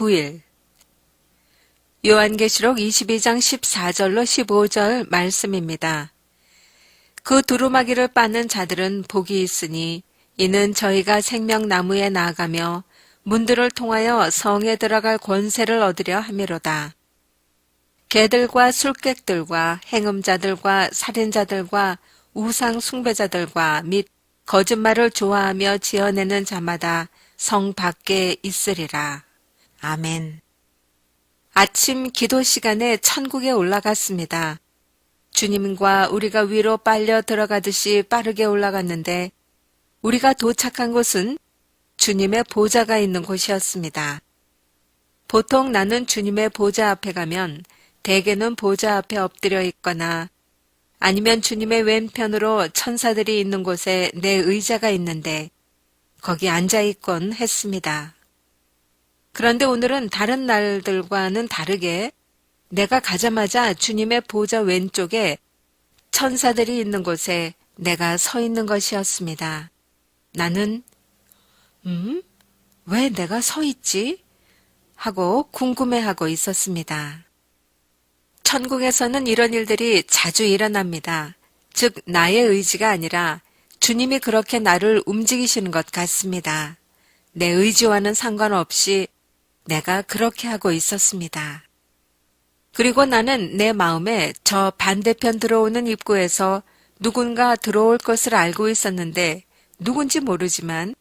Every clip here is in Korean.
9일 요한계시록 22장 14절로 15절 말씀입니다. 그 두루마기를 빠는 자들은 복이 있으니 이는 저희가 생명나무에 나아가며 문들을 통하여 성에 들어갈 권세를 얻으려 함이로다. 개들과 술객들과 행음자들과 살인자들과 우상 숭배자들과 및 거짓말을 좋아하며 지어내는 자마다 성 밖에 있으리라. 아멘. 아침 기도 시간에 천국에 올라갔습니다. 주님과 우리가 위로 빨려 들어가듯이 빠르게 올라갔는데 우리가 도착한 곳은 주님의 보좌가 있는 곳이었습니다. 보통 나는 주님의 보좌 앞에 가면 대개는 보좌 앞에 엎드려 있거나 아니면 주님의 왼편으로 천사들이 있는 곳에 내 의자가 있는데 거기 앉아 있곤 했습니다. 그런데 오늘은 다른 날들과는 다르게 내가 가자마자 주님의 보좌 왼쪽에 천사들이 있는 곳에 내가 서 있는 것이었습니다. 나는 왜 내가 서 있지? 하고 궁금해하고 있었습니다. 천국에서는 이런 일들이 자주 일어납니다. 즉 나의 의지가 아니라 주님이 그렇게 나를 움직이시는 것 같습니다. 내 의지와는 상관없이 내가 그렇게 하고 있었습니다. 그리고 나는 내 마음에 저 반대편 들어오는 입구에서 누군가 들어올 것을 알고 있었는데 누군지 모르지만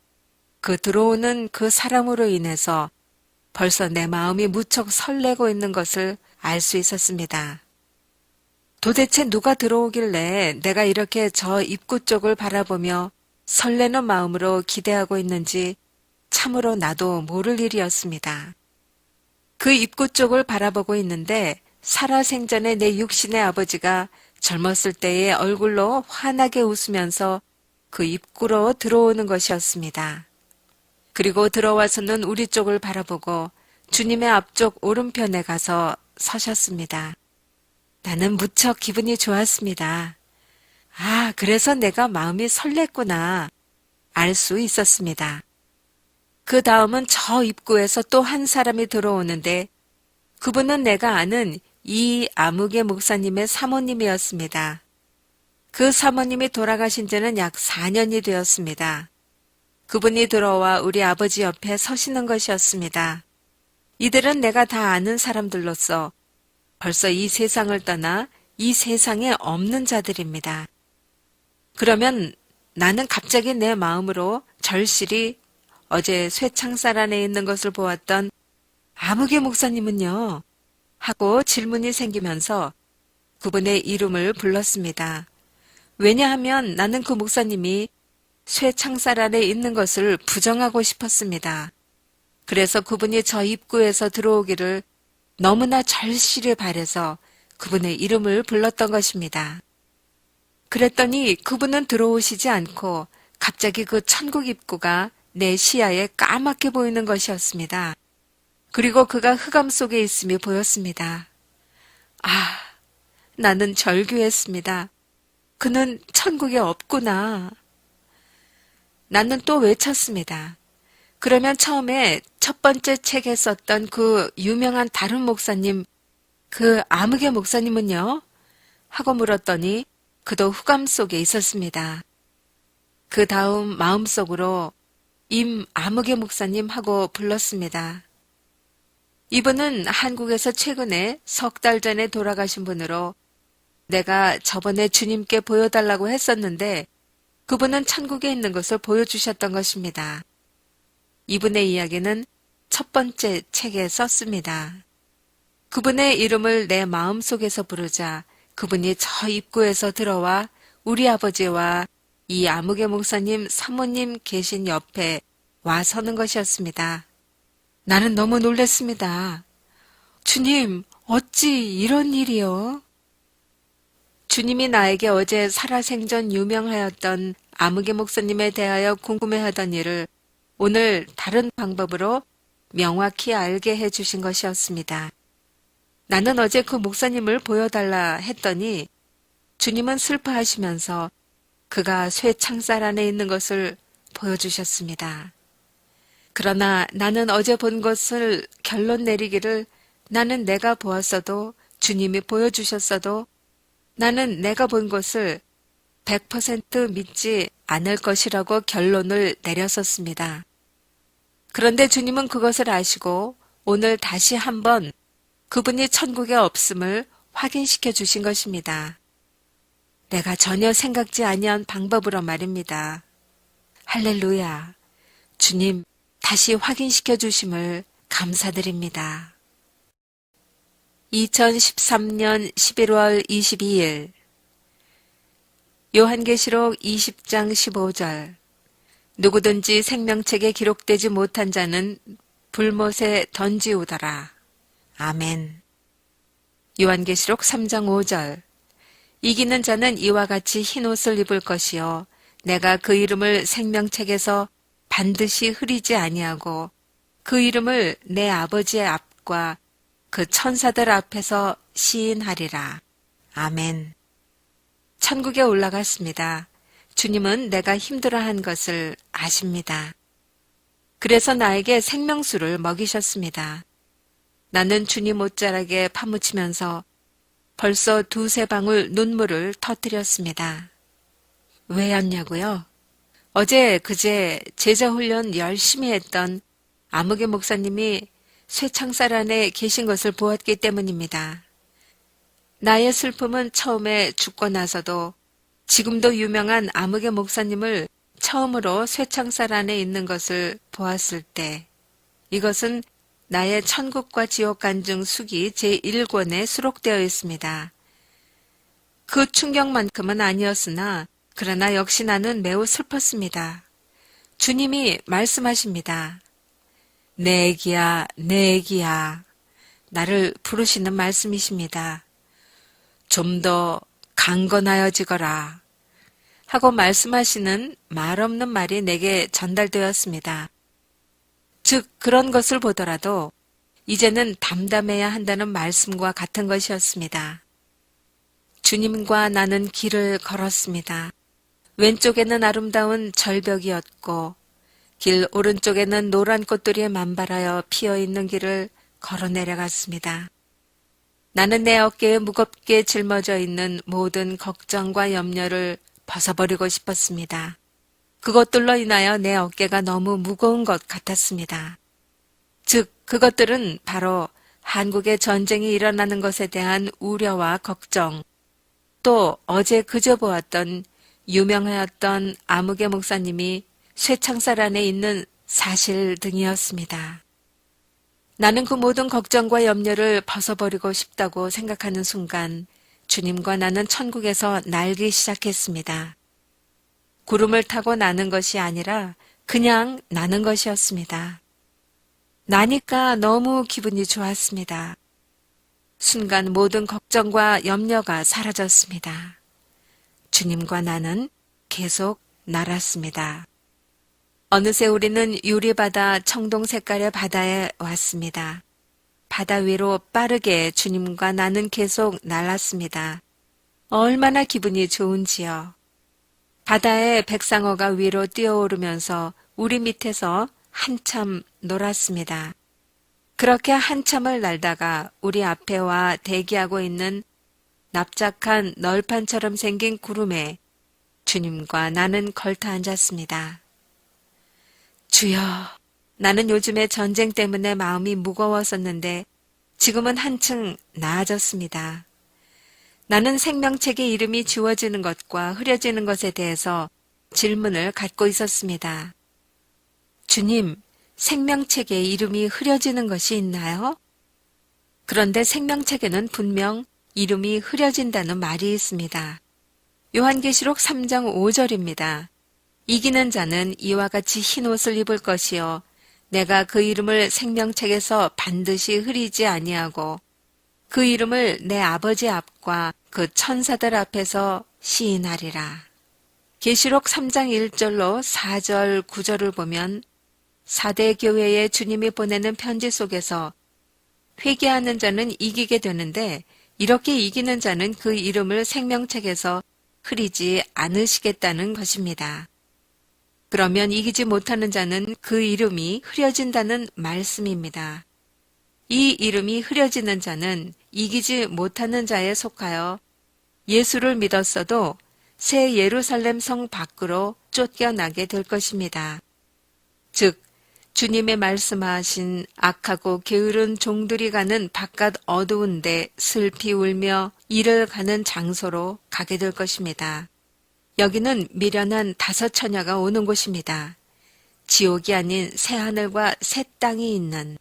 그 들어오는 그 사람으로 인해서 벌써 내 마음이 무척 설레고 있는 것을 알 수 있었습니다. 도대체 누가 들어오길래 내가 이렇게 저 입구 쪽을 바라보며 설레는 마음으로 기대하고 있는지 참으로 나도 모를 일이었습니다. 그 입구 쪽을 바라보고 있는데 살아생전에 내 육신의 아버지가 젊었을 때의 얼굴로 환하게 웃으면서 그 입구로 들어오는 것이었습니다. 그리고 들어와서는 우리 쪽을 바라보고 주님의 앞쪽 오른편에 가서 서셨습니다. 나는 무척 기분이 좋았습니다. 아, 그래서 내가 마음이 설렜구나 알 수 있었습니다. 그 다음은 저 입구에서 또 한 사람이 들어오는데 그분은 내가 아는 이 아무개 목사님의 사모님이었습니다. 그 사모님이 돌아가신 지는 약 4년이 되었습니다. 그분이 들어와 우리 아버지 옆에 서시는 것이었습니다. 이들은 내가 다 아는 사람들로서 벌써 이 세상을 떠나 이 세상에 없는 자들입니다. 그러면 나는 갑자기 내 마음으로 절실히 어제 쇠창살 안에 있는 것을 보았던 아무개 목사님은요? 하고 질문이 생기면서 그분의 이름을 불렀습니다. 왜냐하면 나는 그 목사님이 쇠창살 안에 있는 것을 부정하고 싶었습니다. 그래서 그분이 저 입구에서 들어오기를 너무나 절실히 바라서 그분의 이름을 불렀던 것입니다. 그랬더니 그분은 들어오시지 않고 갑자기 그 천국 입구가 내 시야에 까맣게 보이는 것이었습니다. 그리고 그가 흑암 속에 있음이 보였습니다. 아, 나는 절규했습니다. 그는 천국에 없구나. 나는 또 외쳤습니다. 그러면 처음에 첫 번째 책에 썼던 그 유명한 다른 목사님, 그 아무개 목사님은요? 하고 물었더니 그도 흑암 속에 있었습니다. 그 다음 마음속으로 임 아무개 목사님 하고 불렀습니다. 이분은 한국에서 최근에 석 달 전에 돌아가신 분으로 내가 저번에 주님께 보여달라고 했었는데 그분은 천국에 있는 것을 보여주셨던 것입니다. 이분의 이야기는 첫 번째 책에 썼습니다. 그분의 이름을 내 마음속에서 부르자 그분이 저 입구에서 들어와 우리 아버지와 이 아무개 목사님 사모님 계신 옆에 와 서는 것이었습니다. 나는 너무 놀랐습니다. 주님, 어찌 이런 일이요? 주님이 나에게 어제 살아생전 유명하였던 아무개 목사님에 대하여 궁금해하던 일을 오늘 다른 방법으로 명확히 알게 해주신 것이었습니다. 나는 어제 그 목사님을 보여달라 했더니 주님은 슬퍼하시면서 그가 쇠창살 안에 있는 것을 보여주셨습니다. 그러나 나는 어제 본 것을 결론 내리기를 나는 내가 보았어도 주님이 보여주셨어도 나는 내가 본 것을 100% 믿지 않을 것이라고 결론을 내렸었습니다. 그런데 주님은 그것을 아시고 오늘 다시 한번 그분이 천국에 없음을 확인시켜 주신 것입니다. 내가 전혀 생각지 아니한 방법으로 말입니다. 할렐루야. 주님 다시 확인시켜 주심을 감사드립니다. 2013년 11월 22일 요한계시록 20장 15절 누구든지 생명책에 기록되지 못한 자는 불못에 던지우더라. 아멘. 요한계시록 3장 5절 이기는 자는 이와 같이 흰옷을 입을 것이요 내가 그 이름을 생명책에서 반드시 흐리지 아니하고 그 이름을 내 아버지의 앞과 그 천사들 앞에서 시인하리라. 아멘. 천국에 올라갔습니다. 주님은 내가 힘들어한 것을 아십니다. 그래서 나에게 생명수를 먹이셨습니다. 나는 주님 옷자락에 파묻히면서 벌써 2-3방울 눈물을 터뜨렸습니다. 왜였냐고요? 어제 그제 제자훈련 열심히 했던 아무개 목사님이 쇠창살 안에 계신 것을 보았기 때문입니다. 나의 슬픔은 처음에 죽고 나서도 지금도 유명한 아무개 목사님을 처음으로 쇠창살 안에 있는 것을 보았을 때 이것은 나의 천국과 지옥 간증 수기 제1권에 수록되어 있습니다. 그 충격만큼은 아니었으나 그러나 역시 나는 매우 슬펐습니다. 주님이 말씀하십니다. 내 애기야, 내 애기야. 나를 부르시는 말씀이십니다. 좀 더 강건하여지거라. 하고 말씀하시는 말 없는 말이 내게 전달되었습니다. 즉 그런 것을 보더라도 이제는 담담해야 한다는 말씀과 같은 것이었습니다. 주님과 나는 길을 걸었습니다. 왼쪽에는 아름다운 절벽이었고 길 오른쪽에는 노란 꽃들이 만발하여 피어있는 길을 걸어 내려갔습니다. 나는 내 어깨에 무겁게 짊어져 있는 모든 걱정과 염려를 벗어버리고 싶었습니다. 그것들로 인하여 내 어깨가 너무 무거운 것 같았습니다. 즉 그것들은 바로 한국에 전쟁이 일어나는 것에 대한 우려와 걱정, 또 어제 그저 보았던 유명하였던 아무개 목사님이 쇠창살 안에 있는 사실 등이었습니다. 나는 그 모든 걱정과 염려를 벗어버리고 싶다고 생각하는 순간 주님과 나는 천국에서 날기 시작했습니다. 구름을 타고 나는 것이 아니라 그냥 나는 것이었습니다. 나니까 너무 기분이 좋았습니다. 순간 모든 걱정과 염려가 사라졌습니다. 주님과 나는 계속 날았습니다. 어느새 우리는 유리바다 청동 색깔의 바다에 왔습니다. 바다 위로 빠르게 주님과 나는 계속 날았습니다. 얼마나 기분이 좋은지요. 바다에 백상어가 위로 뛰어오르면서 우리 밑에서 한참 놀았습니다. 그렇게 한참을 날다가 우리 앞에 와 대기하고 있는 납작한 널판처럼 생긴 구름에 주님과 나는 걸터 앉았습니다. 주여, 나는 요즘에 전쟁 때문에 마음이 무거웠었는데 지금은 한층 나아졌습니다. 나는 생명책의 이름이 지워지는 것과 흐려지는 것에 대해서 질문을 갖고 있었습니다. 주님, 생명책에 이름이 흐려지는 것이 있나요? 그런데 생명책에는 분명 이름이 흐려진다는 말이 있습니다. 요한계시록 3장 5절입니다. 이기는 자는 이와 같이 흰 옷을 입을 것이요 내가 그 이름을 생명책에서 반드시 흐리지 아니하고 그 이름을 내 아버지 앞과 그 천사들 앞에서 시인하리라. 계시록 3장 1절로 4절 9절을 보면 4대 교회에 주님이 보내는 편지 속에서 회개하는 자는 이기게 되는데 이렇게 이기는 자는 그 이름을 생명책에서 흐리지 않으시겠다는 것입니다. 그러면 이기지 못하는 자는 그 이름이 흐려진다는 말씀입니다. 이 이름이 흐려지는 자는 이기지 못하는 자에 속하여 예수를 믿었어도 새 예루살렘 성 밖으로 쫓겨나게 될 것입니다. 즉, 주님의 말씀하신 악하고 게으른 종들이 가는 바깥 어두운데 슬피 울며 이를 가는 장소로 가게 될 것입니다. 여기는 미련한 다섯 처녀가 오는 곳입니다. 지옥이 아닌 새하늘과 새 땅이 있는.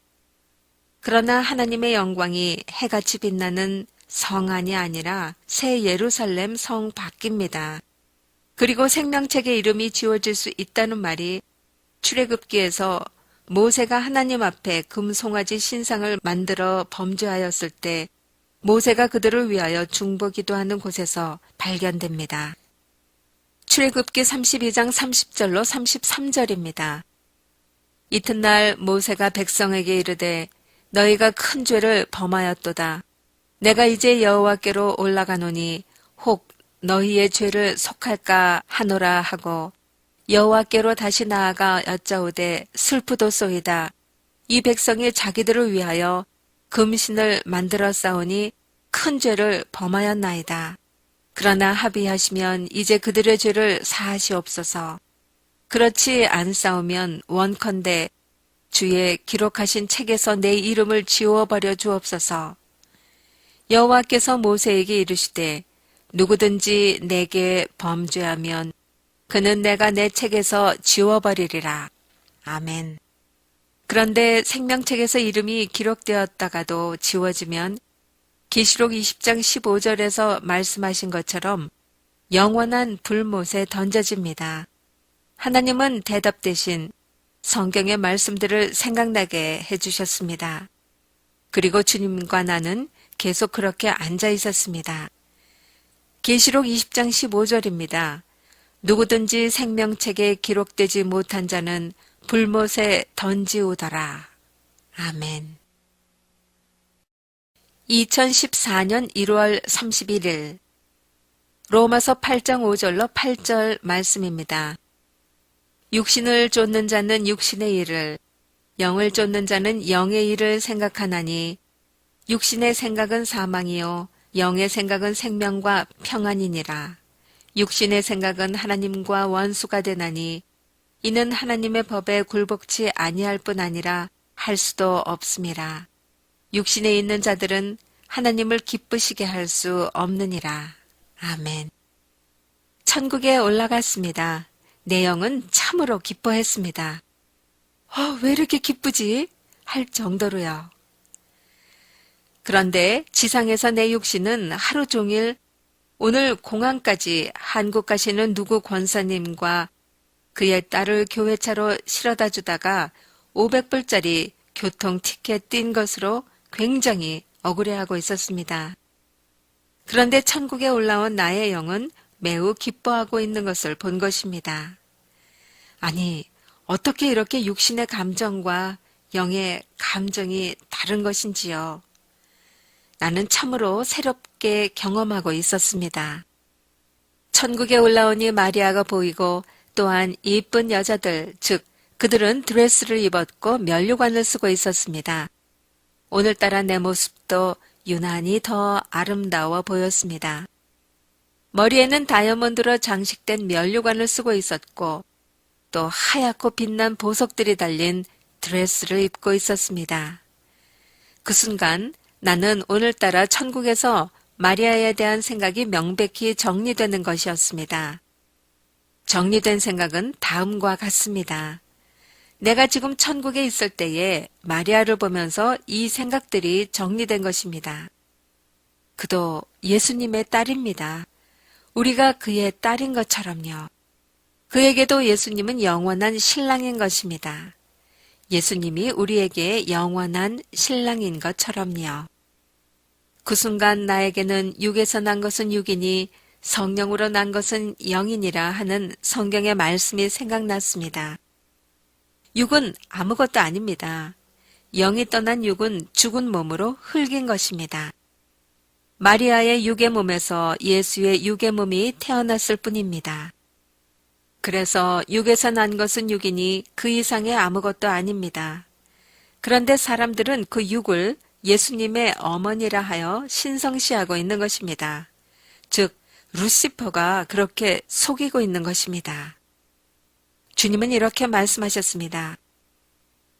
그러나 하나님의 영광이 해같이 빛나는 성안이 아니라 새 예루살렘 성 밖입니다. 그리고 생명책의 이름이 지워질 수 있다는 말이 출애굽기에서 모세가 하나님 앞에 금송아지 신상을 만들어 범죄하였을 때 모세가 그들을 위하여 중보기도하는 곳에서 발견됩니다. 출애굽기 32장 30절로 33절입니다. 이튿날 모세가 백성에게 이르되 너희가 큰 죄를 범하였도다. 내가 이제 여호와께로 올라가노니 혹 너희의 죄를 속할까 하노라 하고 여호와께로 다시 나아가 여짜오되 슬프도소이다. 이 백성이 자기들을 위하여 금신을 만들어 싸우니 큰 죄를 범하였나이다. 그러나 합의하시면 이제 그들의 죄를 사하시옵소서. 그렇지 않사오면 원컨대 주의 기록하신 책에서 내 이름을 지워버려 주옵소서. 여호와께서 모세에게 이르시되 누구든지 내게 범죄하면 그는 내가 내 책에서 지워버리리라. 아멘. 그런데 생명책에서 이름이 기록되었다가도 지워지면 계시록 20장 15절에서 말씀하신 것처럼 영원한 불못에 던져집니다. 하나님은 대답 대신 성경의 말씀들을 생각나게 해주셨습니다. 그리고 주님과 나는 계속 그렇게 앉아 있었습니다. 계시록 20장 15절입니다. 누구든지 생명책에 기록되지 못한 자는 불못에 던지우더라. 아멘. 2014년 1월 31일 로마서 8장 5절로 8절 말씀입니다. 육신을 쫓는 자는 육신의 일을, 영을 쫓는 자는 영의 일을 생각하나니 육신의 생각은 사망이요 영의 생각은 생명과 평안이니라. 육신의 생각은 하나님과 원수가 되나니 이는 하나님의 법에 굴복치 아니할 뿐 아니라 할 수도 없음이라. 육신에 있는 자들은 하나님을 기쁘시게 할 수 없느니라. 아멘. 천국에 올라갔습니다. 내 영은 참으로 기뻐했습니다. 왜 이렇게 기쁘지? 할 정도로요. 그런데 지상에서 내 육신은 하루 종일 오늘 공항까지 한국 가시는 누구 권사님과 그의 딸을 교회차로 실어다 주다가 500불짜리 교통 티켓 띈 것으로 굉장히 억울해하고 있었습니다. 그런데 천국에 올라온 나의 영은 매우 기뻐하고 있는 것을 본 것입니다. 아니, 어떻게 이렇게 육신의 감정과 영의 감정이 다른 것인지요. 나는 참으로 새롭게 경험하고 있었습니다. 천국에 올라오니 마리아가 보이고 또한 이쁜 여자들, 즉 그들은 드레스를 입었고 면류관을 쓰고 있었습니다. 오늘따라 내 모습도 유난히 더 아름다워 보였습니다. 머리에는 다이아몬드로 장식된 면류관을 쓰고 있었고 또 하얗고 빛난 보석들이 달린 드레스를 입고 있었습니다. 그 순간 나는 오늘따라 천국에서 마리아에 대한 생각이 명백히 정리되는 것이었습니다. 정리된 생각은 다음과 같습니다. 내가 지금 천국에 있을 때에 마리아를 보면서 이 생각들이 정리된 것입니다. 그도 예수님의 딸입니다. 우리가 그의 딸인 것처럼요. 그에게도 예수님은 영원한 신랑인 것입니다. 예수님이 우리에게 영원한 신랑인 것처럼요. 그 순간 나에게는 육에서 난 것은 육이니 성령으로 난 것은 영이니라 하는 성경의 말씀이 생각났습니다. 육은 아무것도 아닙니다. 영이 떠난 육은 죽은 몸으로 흙인 것입니다. 마리아의 육의 몸에서 예수의 육의 몸이 태어났을 뿐입니다. 그래서 육에서 난 것은 육이니 그 이상의 아무것도 아닙니다. 그런데 사람들은 그 육을 예수님의 어머니라 하여 신성시하고 있는 것입니다. 즉, 루시퍼가 그렇게 속이고 있는 것입니다. 주님은 이렇게 말씀하셨습니다.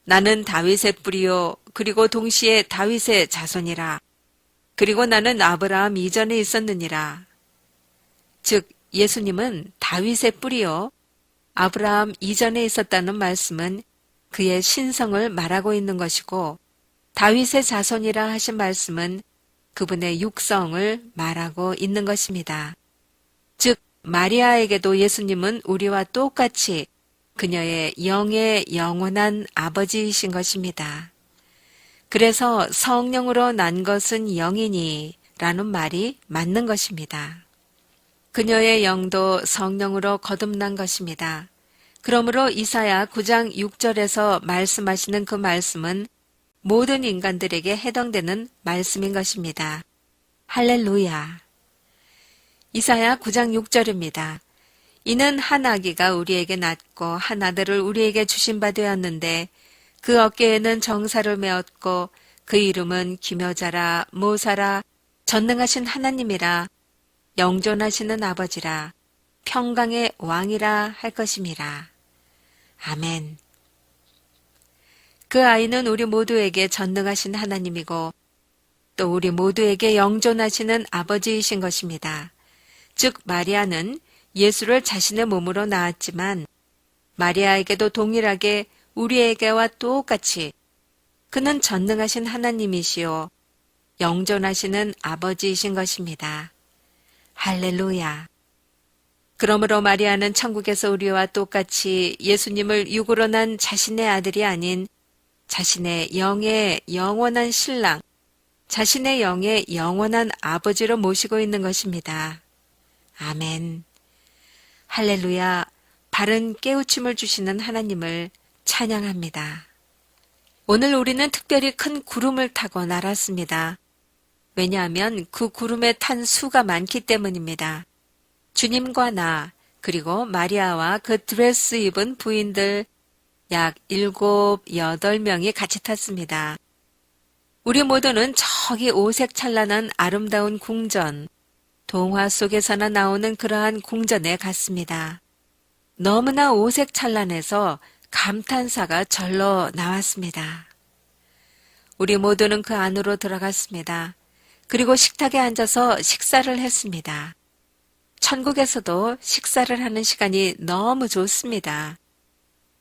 나는 다윗의 뿌리요, 그리고 동시에 다윗의 자손이라. 그리고 나는 아브라함 이전에 있었느니라. 즉, 예수님은 다윗의 뿌리요, 아브라함 이전에 있었다는 말씀은 그의 신성을 말하고 있는 것이고, 다윗의 자손이라 하신 말씀은 그분의 육성을 말하고 있는 것입니다. 즉, 마리아에게도 예수님은 우리와 똑같이 그녀의 영의 영원한 아버지이신 것입니다. 그래서 성령으로 난 것은 영이니 라는 말이 맞는 것입니다. 그녀의 영도 성령으로 거듭난 것입니다. 그러므로 이사야 9장 6절에서 말씀하시는 그 말씀은 모든 인간들에게 해당되는 말씀인 것입니다. 할렐루야. 이사야 9장 6절입니다. 이는 한 아기가 우리에게 낳고 한 아들을 우리에게 주신 바 되었는데 그 어깨에는 정사를 메었고 그 이름은 기묘자라 모사라 전능하신 하나님이라 영존하시는 아버지라 평강의 왕이라 할 것임이라. 아멘. 그 아이는 우리 모두에게 전능하신 하나님이고 또 우리 모두에게 영존하시는 아버지이신 것입니다. 즉 마리아는 예수를 자신의 몸으로 낳았지만 마리아에게도 동일하게 우리에게와 똑같이 그는 전능하신 하나님이시요 영존하시는 아버지이신 것입니다. 할렐루야. 그러므로 마리아는 천국에서 우리와 똑같이 예수님을 육으로 난 자신의 아들이 아닌 자신의 영의 영원한 신랑, 자신의 영의 영원한 아버지로 모시고 있는 것입니다. 아멘. 할렐루야. 바른 깨우침을 주시는 하나님을 찬양합니다. 오늘 우리는 특별히 큰 구름을 타고 날았습니다. 왜냐하면 그 구름에 탄 수가 많기 때문입니다. 주님과 나, 그리고 마리아와 그 드레스 입은 부인들 약 7, 8명이 같이 탔습니다. 우리 모두는 저기 오색 찬란한 아름다운 궁전, 동화 속에서나 나오는 그러한 궁전에 갔습니다. 너무나 오색 찬란해서 감탄사가 절로 나왔습니다. 우리 모두는 그 안으로 들어갔습니다. 그리고 식탁에 앉아서 식사를 했습니다. 천국에서도 식사를 하는 시간이 너무 좋습니다.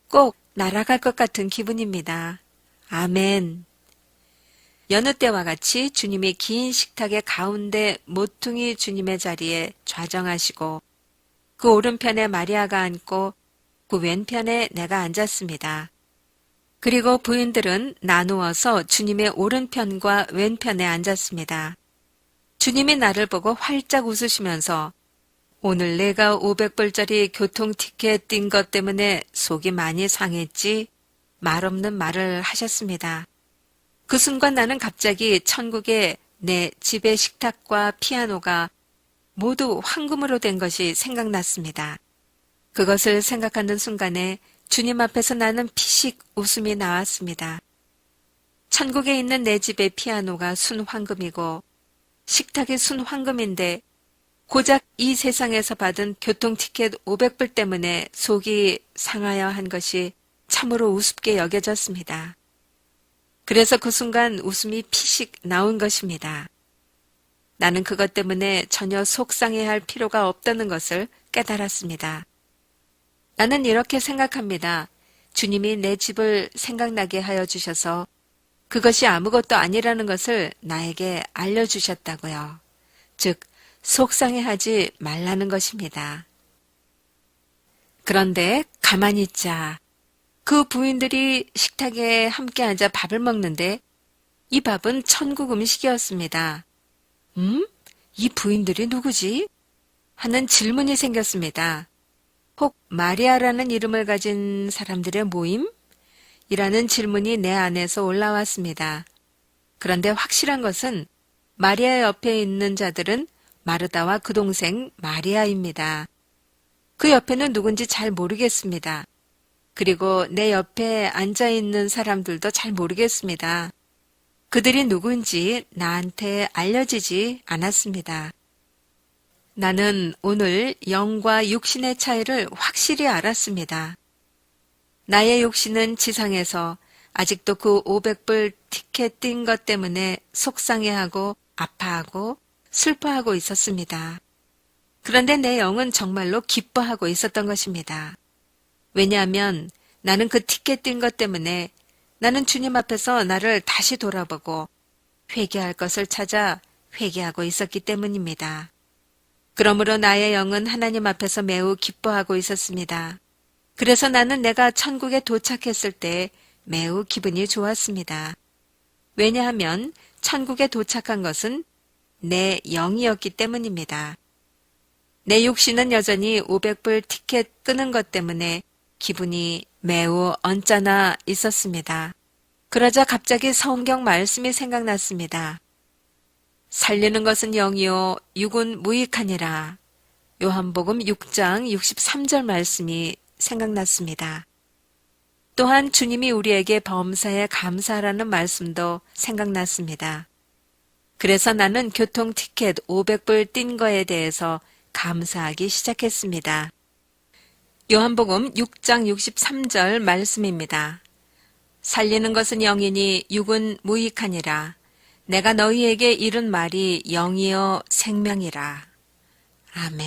꼭 날아갈 것 같은 기분입니다. 아멘. 여느 때와 같이 주님이 긴 식탁의 가운데 모퉁이 주님의 자리에 좌정하시고 그 오른편에 마리아가 앉고 그 왼편에 내가 앉았습니다. 그리고 부인들은 나누어서 주님의 오른편과 왼편에 앉았습니다. 주님이 나를 보고 활짝 웃으시면서 오늘 내가 500불짜리 교통 티켓 띈 것 때문에 속이 많이 상했지? 말없는 말을 하셨습니다. 그 순간 나는 갑자기 천국의 내 집의 식탁과 피아노가 모두 황금으로 된 것이 생각났습니다. 그것을 생각하는 순간에 주님 앞에서 나는 피식 웃음이 나왔습니다. 천국에 있는 내 집의 피아노가 순황금이고 식탁이 순황금인데 고작 이 세상에서 받은 교통티켓 500불 때문에 속이 상하여 한 것이 참으로 우습게 여겨졌습니다. 그래서 그 순간 웃음이 피식 나온 것입니다. 나는 그것 때문에 전혀 속상해할 필요가 없다는 것을 깨달았습니다. 나는 이렇게 생각합니다. 주님이 내 집을 생각나게 하여 주셔서 그것이 아무것도 아니라는 것을 나에게 알려주셨다고요. 즉, 속상해하지 말라는 것입니다. 그런데 가만히 있자. 그 부인들이 식탁에 함께 앉아 밥을 먹는데 이 밥은 천국 음식이었습니다. 이 부인들이 누구지? 하는 질문이 생겼습니다. 혹 마리아라는 이름을 가진 사람들의 모임? 이라는 질문이 내 안에서 올라왔습니다. 그런데 확실한 것은 마리아 옆에 있는 자들은 마르다와 그 동생 마리아입니다. 그 옆에는 누군지 잘 모르겠습니다. 그리고 내 옆에 앉아있는 사람들도 잘 모르겠습니다. 그들이 누군지 나한테 알려지지 않았습니다. 나는 오늘 영과 육신의 차이를 확실히 알았습니다. 나의 육신은 지상에서 아직도 그 500불 티켓 뛴 것 때문에 속상해하고 아파하고 슬퍼하고 있었습니다. 그런데 내 영은 정말로 기뻐하고 있었던 것입니다. 왜냐하면 나는 그 티켓 뛴 것 때문에 나는 주님 앞에서 나를 다시 돌아보고 회개할 것을 찾아 회개하고 있었기 때문입니다. 그러므로 나의 영은 하나님 앞에서 매우 기뻐하고 있었습니다. 그래서 나는 내가 천국에 도착했을 때 매우 기분이 좋았습니다. 왜냐하면 천국에 도착한 것은 내 영이었기 때문입니다. 내 육신은 여전히 500불 티켓 끄는 것 때문에 기분이 매우 언짢아 있었습니다. 그러자 갑자기 성경 말씀이 생각났습니다. 살리는 것은 영이요 육은 무익하니라. 요한복음 6장 63절 말씀이 생각났습니다. 또한 주님이 우리에게 범사에 감사하라는 말씀도 생각났습니다. 그래서 나는 교통 티켓 500불 뛴 거에 대해서 감사하기 시작했습니다. 요한복음 6장 63절 말씀입니다. 살리는 것은 영이니 육은 무익하니라. 내가 너희에게 이른 말이 영이요 생명이라. 아멘.